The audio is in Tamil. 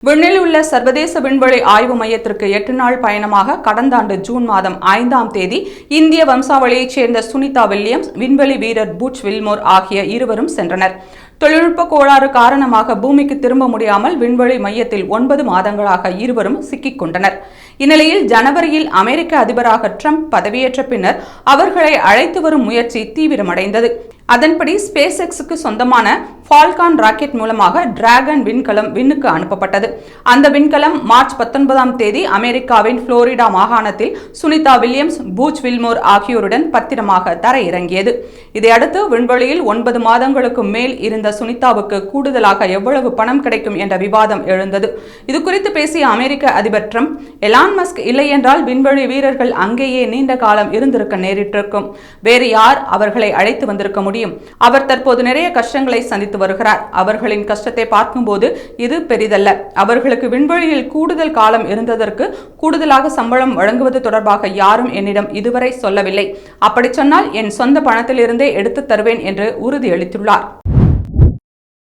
விண்ணில் உள்ள சர்வதேச விண்வெளி ஆய்வு மையத்திற்கு 8 நாள் பயணமாக கடந்த ஆண்டு ஜூன் மாதம் 5ஆம் தேதி இந்திய வம்சாவளியைச் சேர்ந்த சுனிதா வில்லியம்ஸ், விண்வெளி வீரர் பூச் வில்மோர் ஆகிய இருவரும் சென்றனர். தொழில்நுட்ப கோளாறு காரணமாக பூமிக்கு திரும்ப முடியாமல் விண்வெளி மையத்தில் 9 மாதங்களாக இருவரும் சிக்கிக் கொண்டனர். இந்நிலையில் ஜனவரியில் அமெரிக்க அதிபராக ட்ரம்ப் பதவியேற்ற பின்னர் அவர்களை அழைத்து வரும் முயற்சி தீவிரமடைந்தது. அதன்படி ஸ்பேஸ் எக்ஸுக்கு சொந்தமான ஃபால்கான் ராக்கெட் மூலமாக டிராகன் விண்கலம் விண்ணுக்கு அனுப்பப்பட்டது. அந்த விண்கலம் மார்ச் 19ஆம் தேதி அமெரிக்காவின் புளோரிடா மாகாணத்தில் சுனிதா வில்லியம்ஸ், பூச் வில்மோர் ஆகியோருடன் பத்திரமாக தரையிறங்கியது. இதையடுத்து விண்வெளியில் 9 மாதங்களுக்கு மேல் இருந்த சுனிதாவுக்கு கூடுதலாக எவ்வளவு பணம் கிடைக்கும் என்ற விவாதம் எழுந்தது. இதுகுறித்து பேசிய அமெரிக்க அதிபர் ட்ரம்ப், எலான் மஸ்க் இல்லை என்றால் விண்வெளி வீரர்கள் அங்கேயே நீண்ட காலம் இருந்திருக்க நேரிட்டிருக்கும். வேறு யார் அவர்களை அழைத்து வந்திருக்க முடியும்? அவர் தற்போது நிறைய கஷ்டங்களை சந்தித்து வருகிறார். அவர்களின் கஷ்டத்தை பார்க்கும்போது இது பெரிதல்ல. அவர்களுக்கு விண்வெளியில் கூடுதல் காலம் இருந்ததற்கு கூடுதலாக சம்பளம் வழங்குவது தொடர்பாக யாரும் என்னிடம் இதுவரை சொல்லவில்லை. அப்படி சொன்னால் என் சொந்த பணத்திலிருந்தே எடுத்து தருவேன் என்று உறுதியளித்துள்ளார்.